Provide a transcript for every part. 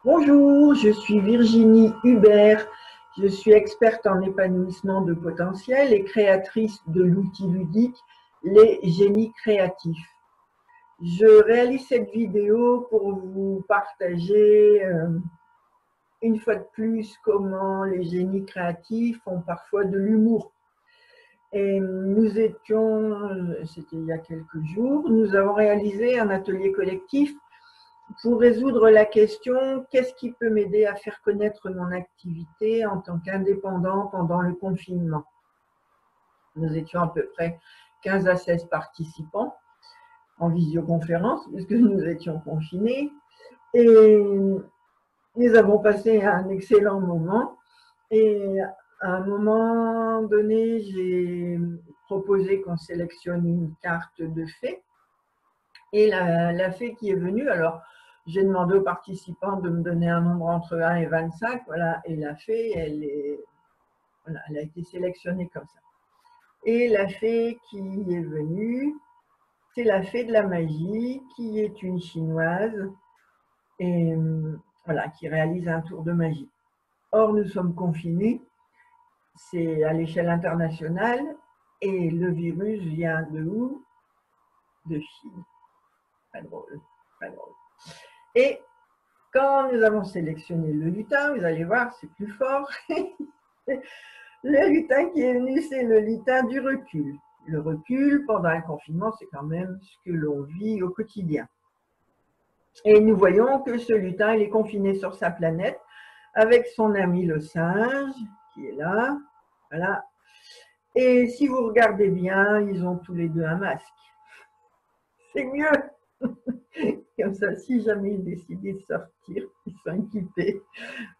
Bonjour, je suis Virginie Hubert. Je suis experte en épanouissement de potentiel et créatrice de l'outil ludique Les Génies Créatifs. Je réalise cette vidéo pour vous partager une fois de plus comment les génies créatifs ont parfois de l'humour. Et nous étions, c'était il y a quelques jours, nous avons réalisé un atelier collectif pour résoudre la question « Qu'est-ce qui peut m'aider à faire connaître mon activité en tant qu'indépendant pendant le confinement ?» Nous étions à peu près 15 à 16 participants en visioconférence puisque nous étions confinés et nous avons passé un excellent moment. Et à un moment donné, j'ai proposé qu'on sélectionne une carte de fées. Et la fée qui est venue, alors j'ai demandé aux participants de me donner un nombre entre 1 et 25, voilà, et la fée, elle a été sélectionnée comme ça. Et la fée qui est venue, c'est la fée de la magie, qui est une chinoise, et voilà, qui réalise un tour de magie. Or, nous sommes confinés, c'est à l'échelle internationale, et le virus vient de où? De Chine. Pas drôle, pas drôle. Et quand nous avons sélectionné le lutin, vous allez voir, c'est plus fort. Le lutin qui est venu, c'est le lutin du recul. Le recul, pendant un confinement, c'est quand même ce que l'on vit au quotidien. Et nous voyons que ce lutin, il est confiné sur sa planète avec son ami le singe, qui est là. Voilà. Et si vous regardez bien, ils ont tous les deux un masque. C'est mieux. Comme ça, si jamais ils décidaient de sortir, ils sont équipés.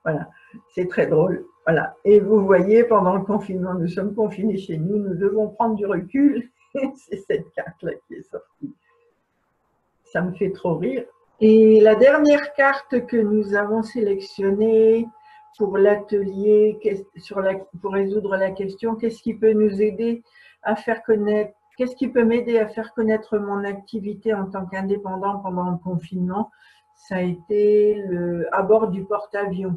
Voilà, c'est très drôle. Voilà. Et vous voyez, pendant le confinement, nous sommes confinés chez nous, nous devons prendre du recul. C'est cette carte-là qui est sortie. Ça me fait trop rire. Et la dernière carte que nous avons sélectionnée pour l'atelier, pour résoudre la question, qu'est-ce qui peut nous aider à faire connaître, qu'est-ce qui peut m'aider à faire connaître mon activité en tant qu'indépendant pendant le confinement? Ça a été à bord du porte-avions.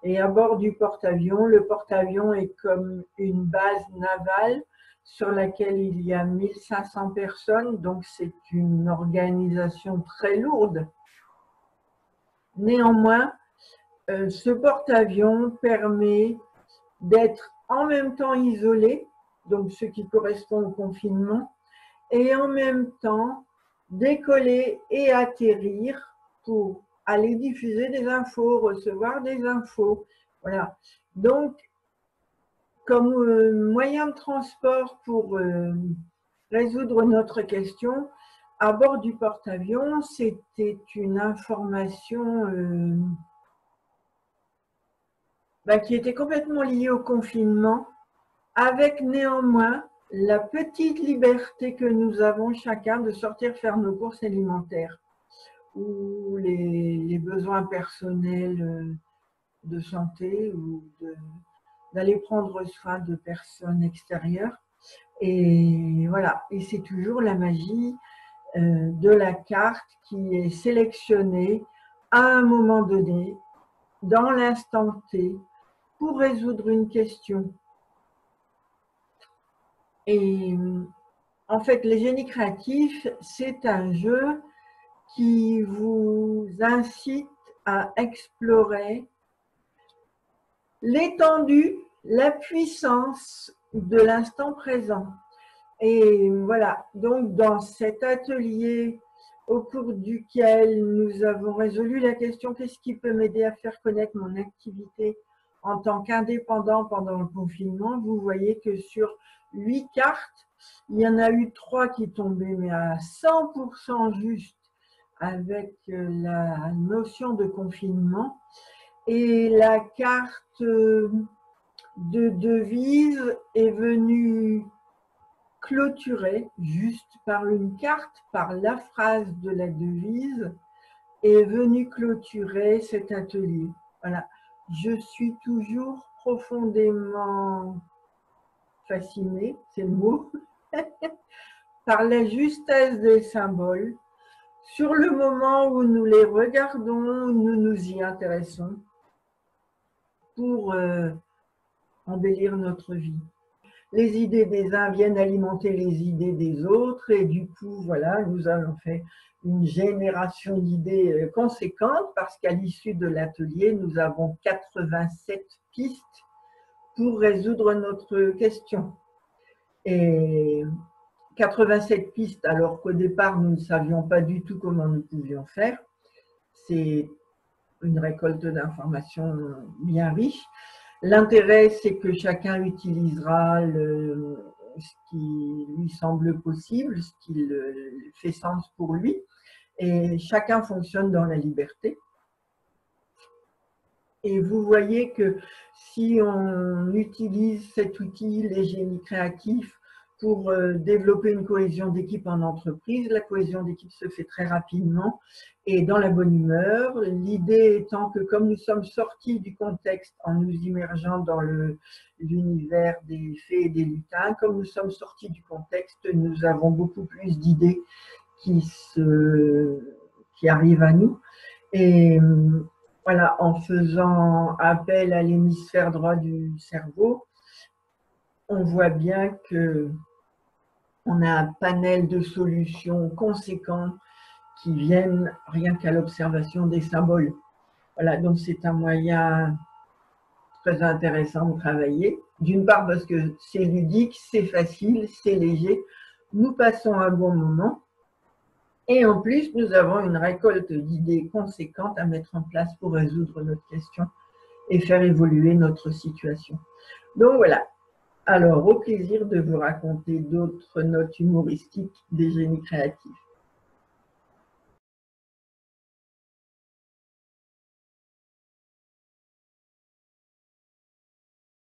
Et à bord du porte-avions, le porte-avions est comme une base navale sur laquelle il y a 1500 personnes, donc c'est une organisation très lourde. Néanmoins, ce porte-avions permet d'être en même temps isolé, donc ce qui correspond au confinement, et en même temps décoller et atterrir pour aller diffuser des infos, recevoir des infos. Voilà. Donc, comme moyen de transport pour résoudre notre question, à bord du porte-avions, c'était une information qui était complètement liée au confinement, avec néanmoins la petite liberté que nous avons chacun de sortir faire nos courses alimentaires ou les besoins personnels de santé ou d'aller prendre soin de personnes extérieures. Et voilà, et c'est toujours la magie de la carte qui est sélectionnée à un moment donné, dans l'instant T, pour résoudre une question. Et en fait, les génies créatifs, c'est un jeu qui vous incite à explorer l'étendue, la puissance de l'instant présent. Et voilà, donc dans cet atelier au cours duquel nous avons résolu la question « Qu'est-ce qui peut m'aider à faire connaître mon activité en tant qu'indépendant pendant le confinement ?» Vous voyez que sur 8 cartes, il y en a eu 3 qui tombaient, mais à 100% juste avec la notion de confinement. Et la carte de devise est venue clôturer juste par une carte, par la phrase de la devise, est venue clôturer cet atelier. Voilà. Je suis toujours profondément fascinée, c'est le mot, par la justesse des symboles, Sur le moment où nous les regardons, nous nous y intéressons pour embellir notre vie. Les idées des uns viennent alimenter les idées des autres et du coup, voilà, nous avons fait une génération d'idées conséquente parce qu'à l'issue de l'atelier, nous avons 87 pistes pour résoudre notre question. Et 87 pistes, alors qu'au départ, nous ne savions pas du tout comment nous pouvions faire. C'est une récolte d'informations bien riche. L'intérêt, c'est que chacun utilisera ce qui lui semble possible, ce qui fait sens pour lui, et chacun fonctionne dans la liberté. Et vous voyez que si on utilise cet outil, les génies créatifs, pour développer une cohésion d'équipe en entreprise, la cohésion d'équipe se fait très rapidement et dans la bonne humeur. L'idée étant que comme nous sommes sortis du contexte en nous immergeant dans l'univers des fées et des lutins, comme nous sommes sortis du contexte, nous avons beaucoup plus d'idées qui arrivent à nous. Et voilà, en faisant appel à l'hémisphère droit du cerveau, on voit bien que on a un panel de solutions conséquents qui viennent rien qu'à l'observation des symboles. Voilà, donc c'est un moyen très intéressant de travailler. D'une part parce que c'est ludique, c'est facile, c'est léger. Nous passons un bon moment. Et en plus, nous avons une récolte d'idées conséquentes à mettre en place pour résoudre notre question et faire évoluer notre situation. Donc voilà. Alors, au plaisir de vous raconter d'autres notes humoristiques des génies créatifs.